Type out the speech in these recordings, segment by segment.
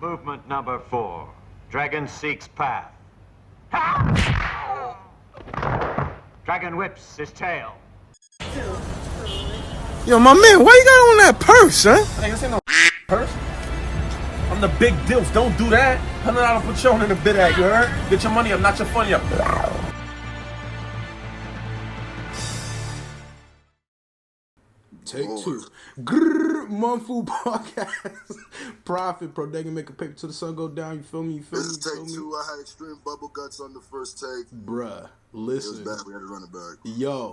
Movement number 4. Dragon seeks path. Dragon whips his tail. Yo, my man, why you got on that purse, huh? Hey, this ain't no purse. I'm the big deals. Don't do that. $100 Patron in the bid at, you heard? Get your money up, not your funny up. Take 2. Grrr, Munfu podcast. Profit, bro. They can make a paper till the sun go down. You feel me? This is take 2. I had extreme bubble guts on the first take. Bruh, listen. It was bad. We had to run it back. Yo.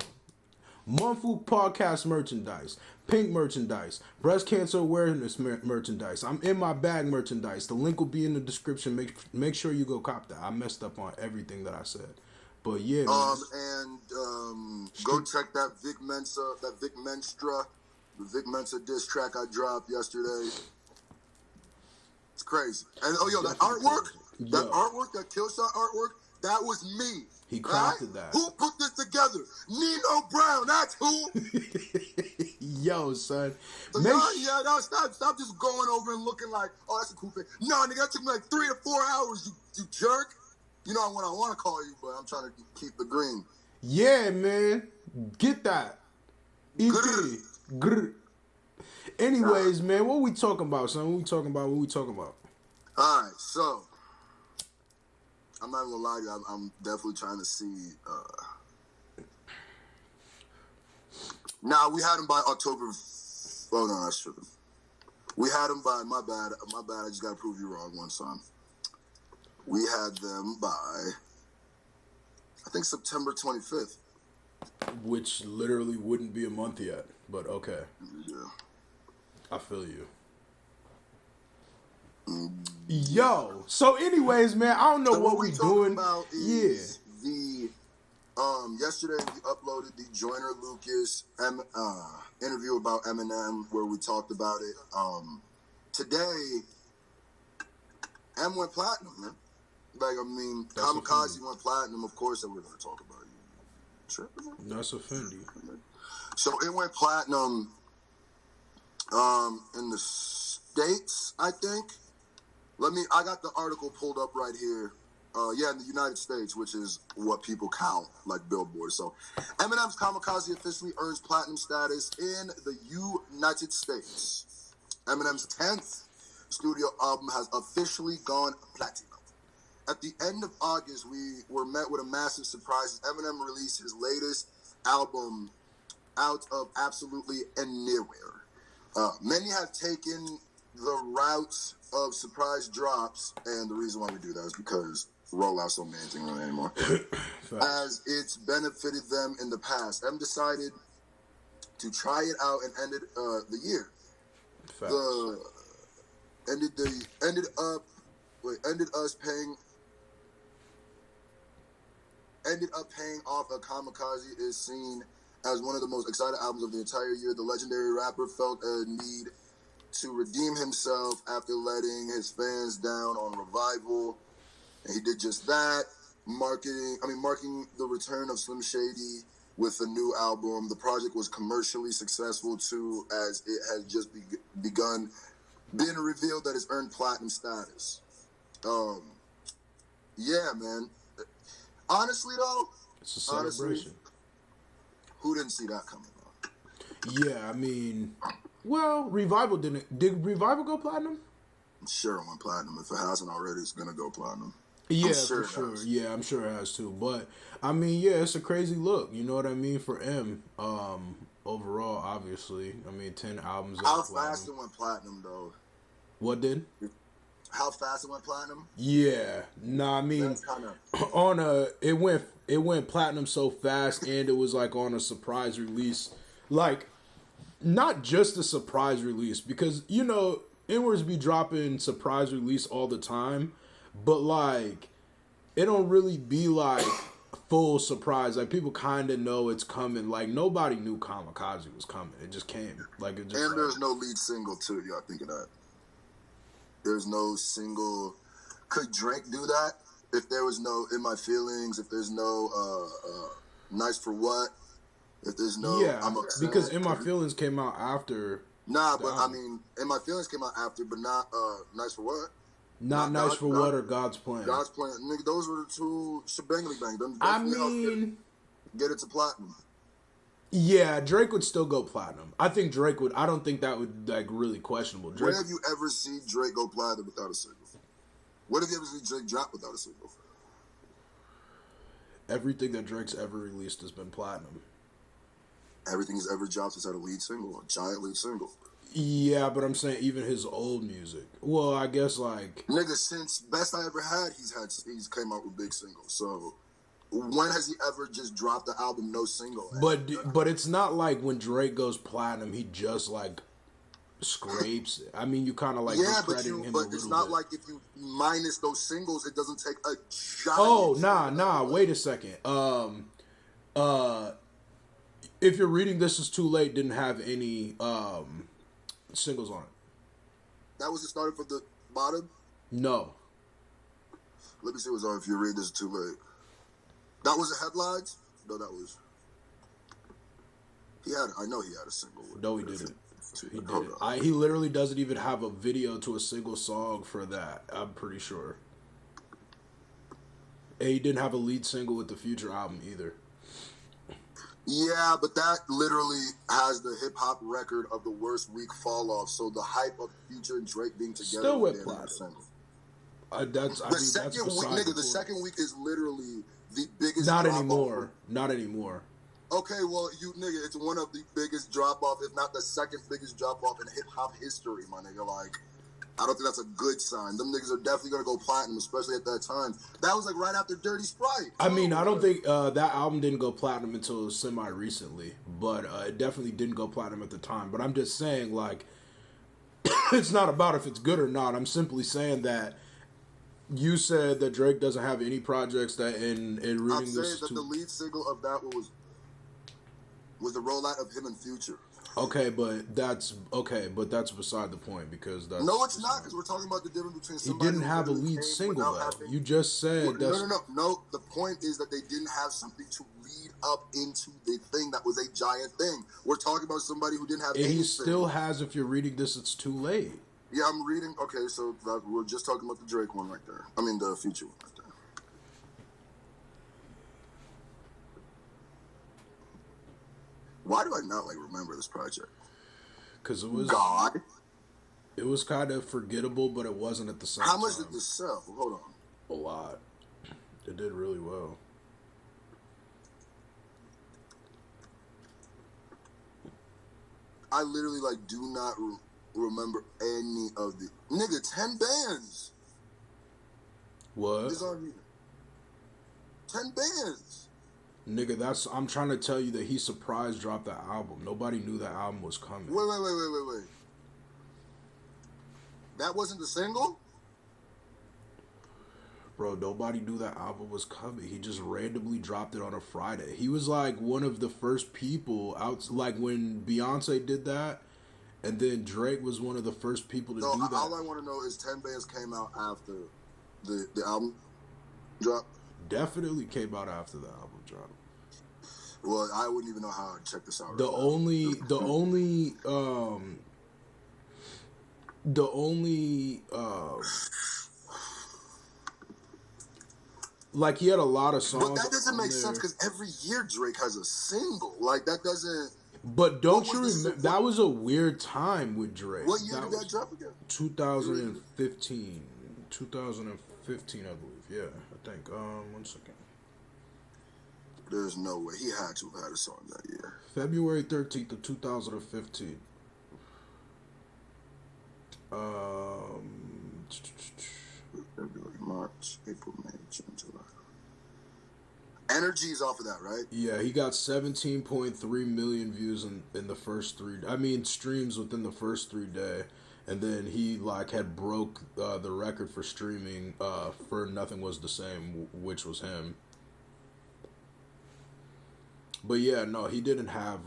Munfu podcast merchandise, pink merchandise, breast cancer awareness merchandise, I'm in my bag merchandise. The link will be in the description. Make sure you go cop that. I messed up on everything that I said, but yeah. Go check that Vic Mensa, the Vic Mensa diss track I dropped yesterday. It's crazy. And that artwork, that kill shot artwork, that was me. He crafted that. Who put this together? Nino Brown, that's who. Yo, son. Stop just going over and looking like, oh, that's a cool thing. No, nigga, that took me like 3 to 4 hours, you jerk. You know what I want to call you, but I'm trying to keep the green. Yeah, man. Get that. Grr. Anyways, man, what we talking about, son? What we talking about? All right, so I'm not gonna lie to you. I'm definitely trying to see. Now we had him by October. Oh no, that's true. We had him by. My bad. I just gotta prove you wrong one time. We had them by, I think, September 25th. Which literally wouldn't be a month yet, but okay. Yeah. I feel you. Yo, so anyways, man, I don't know what we doing. About is yesterday we uploaded the Joyner Lucas interview about Eminem where we talked about it. Today, M went platinum, man. Kamikaze went platinum. Of course, that we're gonna talk about you. Sure. That's offending. So it went platinum in the States, I think. I got the article pulled up right here. In the United States, which is what people count, like Billboard. So Eminem's Kamikaze officially earns platinum status in the United States. Eminem's 10th studio album has officially gone platinum. At the end of August, we were met with a massive surprise. Eminem released his latest album out of absolutely anywhere. Many have taken the route of surprise drops, and the reason why we do that is because rollouts don't mean anything really anymore. As it's benefited them in the past. M decided to try it out and ended the year. Ended up paying off. A Kamikaze is seen as one of the most exciting albums of the entire year. The legendary rapper felt a need to redeem himself after letting his fans down on Revival, and he did just that. Marking the return of Slim Shady with a new album. The project was commercially successful too, as it has just begun being revealed that it's earned platinum status. Yeah, man. Honestly, though, it's a celebration. Who didn't see that coming? Yeah, I mean, well, Revival didn't. Did Revival go platinum? I'm sure it went platinum. If it hasn't already, it's gonna go platinum. Yeah, for sure. Yeah, I'm sure it has too. But I mean, yeah, it's a crazy look. You know what I mean for M. Overall, obviously, I mean, 10 albums. How fast it went platinum, though? What did? How fast it went platinum? Yeah, I mean, it went platinum so fast, and it was like on a surprise release, like not just a surprise release, because Inwards be dropping surprise release all the time, but like it don't really be like full surprise. Like people kind of know it's coming. Like nobody knew Kamikaze was coming. It just came. Like it just. And there's no lead single too. Y'all think of that? There's no single. Could Drake do that? If there was no In My Feelings, if there's no Nice for What, if there's no I'm Upset. Because In My Feelings came out after. Nah, but I mean, In My Feelings came out after, but not Nice for What. Not Nice for What or God's Plan. God's Plan. Nigga, those were the two shebangly bang. Them I mean, get it to platinum. Yeah, Drake would still go platinum. I think Drake would. I don't think that would like really questionable. Drake, Where have you ever seen Drake go platinum without a single? What have you ever seen Drake drop without a single? Everything that Drake's ever released has been platinum. Everything he's ever dropped has had a lead single, a giant lead single. Yeah, but I'm saying even his old music. Well, I guess like nigga, since Best I Ever Had, he's came out with big singles. So when has he ever just dropped the album no single? But it's not like when Drake goes platinum, he just like scrapes it. I mean, you kind of like discrediting him. But it's not like if you minus those singles, it doesn't take a giant. Oh nah. Wait a second. If you're reading This Is Too Late, didn't have any singles on it. That was the starting for the bottom? No. Let me see what's on if you read This Is Too Late. That was the headlines? No, that was... I know he had a single. No, he didn't. He didn't. He literally doesn't even have a video to a single song for that, I'm pretty sure. And he didn't have a lead single with the Future album either. Yeah, but that literally has the hip-hop record of the worst week fall-off, so the hype of Future and Drake being together... Still with platinum. The second week is literally the biggest Not anymore. Not anymore. Okay, well, it's one of the biggest drop-off, if not the second biggest drop-off in hip-hop history, my nigga. Like, I don't think that's a good sign. Them niggas are definitely going to go platinum, especially at that time. That was, like, right after Dirty Sprite. I mean, I don't think that album didn't go platinum until semi-recently, but it definitely didn't go platinum at the time. But I'm just saying, like, it's not about if it's good or not. I'm simply saying that you said that Drake doesn't have any projects that in reading this... I'm saying that the lead single of that was the rollout of him and Future. Okay, but that's beside the point because that's... No, it's not, because we're talking about the difference between somebody... He didn't have a lead single, though. You just said... No. The point is that they didn't have something to lead up into the thing that was a giant thing. We're talking about somebody who didn't have anything. He still has, if you're reading this, It's Too Late. Yeah, I'm reading... Okay, so we're just talking about the Drake one right there. I mean, the Future one right there. Why do I not remember this project? Because it was God. It was kind of forgettable, but it wasn't at the same time. How much did this sell? Hold on. A lot. It did really well. I literally do not remember any of the 10 bands. What? This on here. 10 bands. Nigga, I'm trying to tell you that he surprise dropped the album. Nobody knew that album was coming. Wait. That wasn't the single? Bro, nobody knew that album was coming. He just randomly dropped it on a Friday. He was like one of the first people out, like when Beyonce did that, and then Drake was one of the first people to do that. All I want to know is 10 bands came out after the album dropped? Definitely came out after the album dropped. Well, I wouldn't even know how to check this out. The only like he had a lot of songs. But that doesn't make sense because every year Drake has a single. Like that doesn't. But don't you remember that was a weird time with Drake? What year did that drop again? 2015. 2015, I believe. Yeah, I think. 1 second. There's no way he had to have had a song that year. February 13th of 2015. February, March, April, May, June, July. Energy is off of that, right? Yeah, he got 17.3 million views in the first streams within the first 3 days. And then he had broke the record for streaming for Nothing Was the Same, which was him. But yeah, no, he didn't have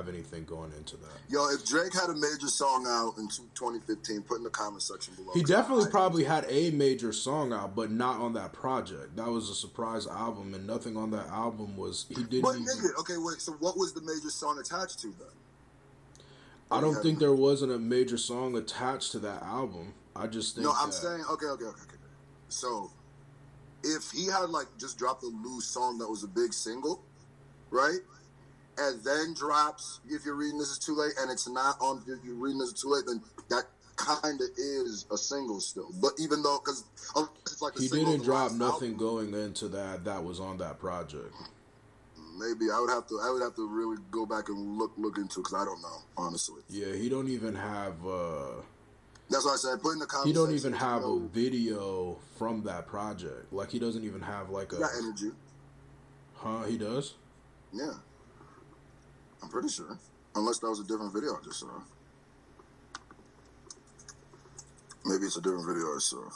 anything going into that. Yo, if Drake had a major song out in 2015, put in the comment section below. He definitely probably had a major song out, but not on that project. That was a surprise album, and nothing on that album was. He didn't. But nigga, okay, wait. So what was the major song attached to then? I don't think there wasn't a major song attached to that album. I just think. No, I'm saying okay. So, if he had like just dropped a loose song that was a big single, right, and then drops "If You're Reading This Is Too Late" and it's not on "If You're Reading This Is Too Late," then that kind of is a single still. But even though, because it's like he didn't drop nothing going into that was on that project. Maybe I would have to really go back and look into it because I don't know, honestly. Yeah, he don't even have. That's why I said put in the comments. He don't even have a video from that project. Like he doesn't even have like a. He got energy. Huh? He does. Yeah, I'm pretty sure. Unless that was a different video I just saw. Maybe it's a different video I saw.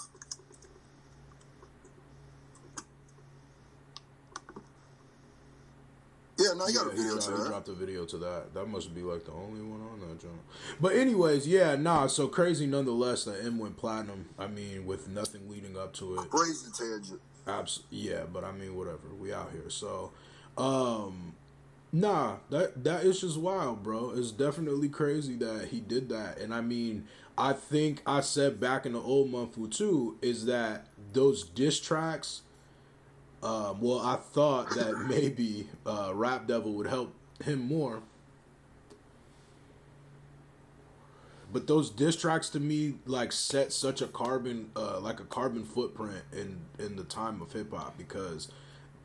Yeah, no, you got a video to that. He dropped a video to that. That must be like the only one on that joint. But anyways, yeah, so crazy nonetheless that M went platinum. I mean, with nothing leading up to it. Crazy tangent. Yeah, but I mean, whatever. We out here. So, that is just wild, bro. It's definitely crazy that he did that. And I mean, I think I said back in the old Munfu too, is that those diss tracks, well, I thought that maybe Rap Devil would help him more. But those diss tracks to me like set such a carbon footprint in the time of hip hop because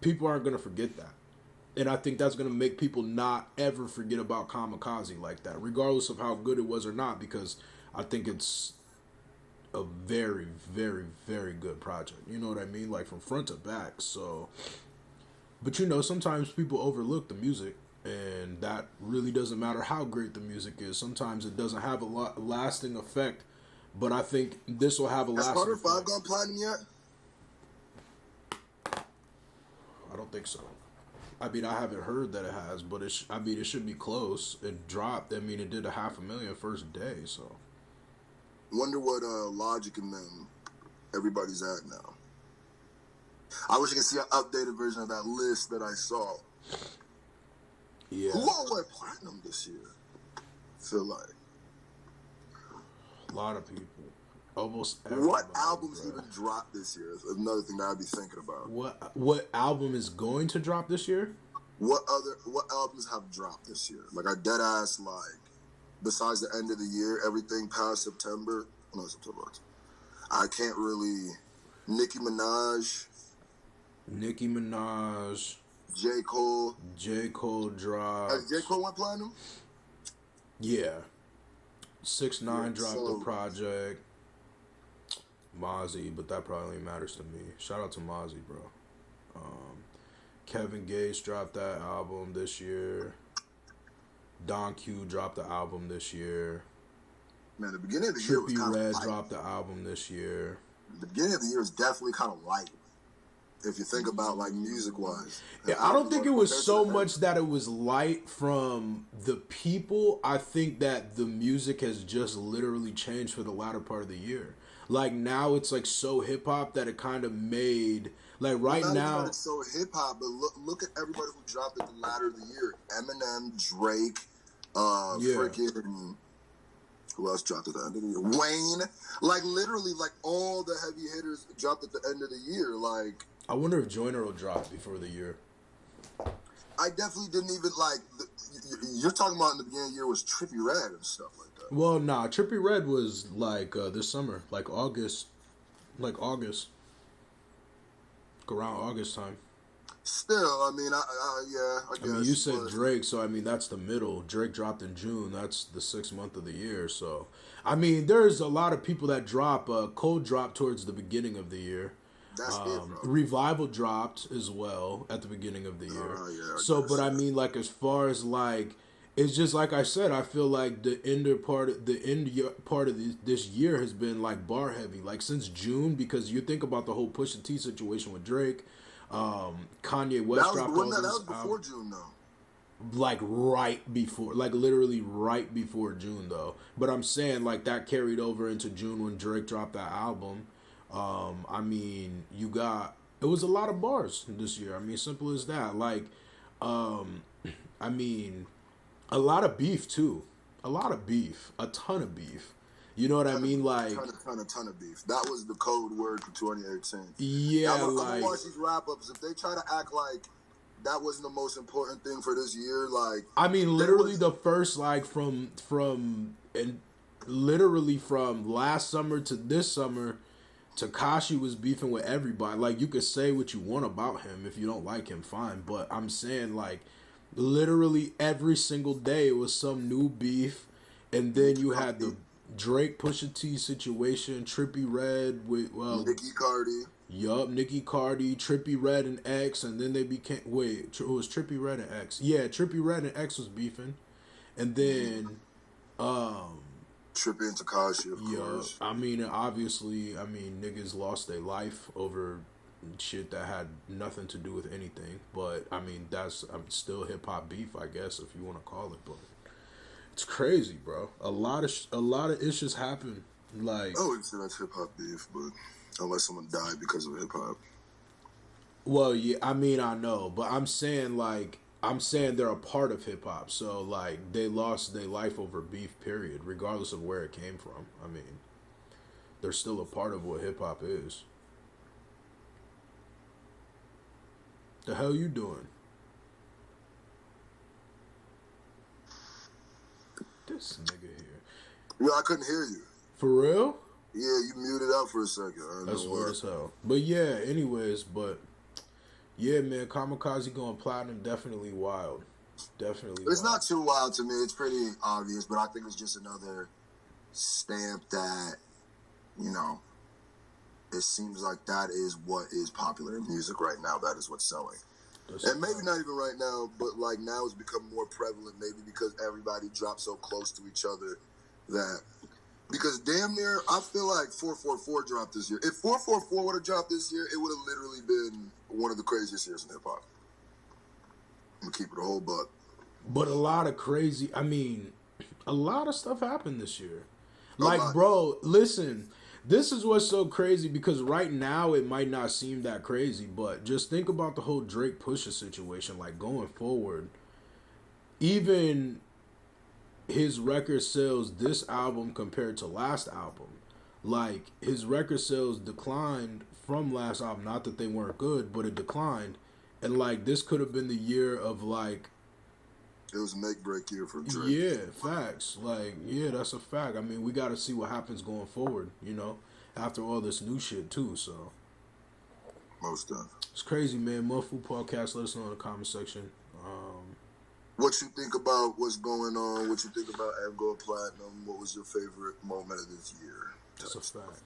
people aren't gonna forget that. And I think that's gonna make people not ever forget about Kamikaze like that, regardless of how good it was or not, because I think it's a very, very, very good project. You know what I mean? Like from front to back. So, but sometimes people overlook the music, and that really doesn't matter how great the music is. Sometimes it doesn't have a lasting effect, but I think this will have a lasting effect. Has Carter 5 gone platinum yet? I don't think so. I mean, I haven't heard that it has, but it should be close. It dropped. I mean, it did 500,000 first day, so. Wonder what Logic and them everybody's at now. I wish I could see an updated version of that list that I saw. Yeah. Who all went platinum this year? I feel like. A lot of people. Almost everybody. What albums even dropped this year is another thing that I'd be thinking about. What album is going to drop this year? What albums have dropped this year? Like I dead ass like. Besides the end of the year, everything past September. No, September. I can't really. Nicki Minaj. J. Cole. J. Cole dropped. Has J. Cole went platinum? Yeah. 6ix9ine dropped the project. Mozzie, but that probably matters to me. Shout out to Mozzie, bro. Kevin Gates dropped that album this year. Don Q dropped the album this year. Man, the beginning of the year was kind of Red light. dropped the album this year. The beginning of the year is definitely kind of light. If you think about like music wise. Yeah, I don't think it was so much that it was light from the people. I think that the music has just literally changed for the latter part of the year. Like now it's like so hip hop that it kind of made like right now it's so hip hop, but look at everybody who dropped at the latter of the year. Eminem, Drake, freaking who else dropped at the end of the year? Wayne. Like literally like all the heavy hitters dropped at the end of the year. Like I wonder if Joyner will drop before the year. I definitely didn't even like you're talking about in the beginning of the year was Trippie Redd and stuff like that. Well, nah, Trippie Redd was like this summer, like August. Around August time. Still, I mean, I guess. I mean, you said Drake, so I mean that's the middle. Drake dropped in June. That's the 6th month of the year. So, I mean, there's a lot of people that drop. Cole dropped towards the beginning of the year. That's it, bro. Revival dropped as well at the beginning of the year. Yeah, but I mean, like as far as like, it's just like I said. I feel like the end part of this year has been like bar heavy, like since June, because you think about the whole Pusha T situation with Drake. Kanye West dropped all that this was before June though. Like right before, like literally right before June though. But I'm saying like that carried over into June when Drake dropped that album. I mean, it was a lot of bars this year. I mean, simple as that. Like, I mean, a lot of beef too. a lot of beef, a ton of beef. You know what I mean? Like, ton of beef. That was the code word for 2018. yeah, I'm like, gonna watch these wrap ups. If they try to act like that wasn't the most important thing for this year, like, I mean, literally the first, like, from literally from last summer to this summer, Tekashi was beefing with everybody. Like, you could say what you want about him. If you don't like him, fine. But I'm saying, like, literally every single day it was some new beef. And then you had the Drake Pusha T situation, Trippie Redd with Nicki Cardi. Yup, Nicki Cardi, Trippie Redd and X, and then they became it was Trippie Redd and X. Yeah, Trippie Redd and X was beefing, and then Trippie and Tekashi, of course. I mean, obviously, niggas lost their life over shit that had nothing to do with anything. But I mean, that's still hip hop beef, I guess, if you want to call it. But it's crazy, bro. A lot of issues happen. Like, I wouldn't say that's hip hop beef, but unless someone died because of hip hop. Well, yeah, I mean, I know, but I'm saying they're a part of hip hop, so like they lost their life over beef, period, regardless of where it came from. I mean, they're still a part of what hip hop is. The hell you doing? This nigga here. Yeah, I couldn't hear you. For real? Yeah, you muted out for a second. That's weird as hell. But yeah, anyways, yeah, man, Kamikaze going platinum, definitely wild. Definitely It's wild. not too wild to me. It's pretty obvious, but I think it's just another stamp that, it seems like that is what is popular in music right now. That is what's selling. And maybe not even right now, but like now it's become more prevalent, maybe because everybody dropped so close to each other because damn near, I feel like 444 dropped this year. If 444 would have dropped this year, it would have literally been one of the craziest years in hip hop. I'm gonna keep it a whole buck. But a lot of stuff happened this year. Like, bro, listen, this is what's so crazy because right now it might not seem that crazy, but just think about the whole Drake Pusha situation. Like, going forward, even his record sales this album compared to last album, like, his record sales declined from last album. Not that they weren't good, but it declined. And like, this could have been the year of like, it was a make-break year for Drake. Yeah, facts. Like, yeah, that's a fact. I mean, we got to see what happens going forward, after all this new shit, too, so. Most definitely. It's crazy, man. Munfu Podcast, let us know in the comment section. What you think about what's going on? What you think about M going platinum? What was your favorite moment of this year? That's a fact.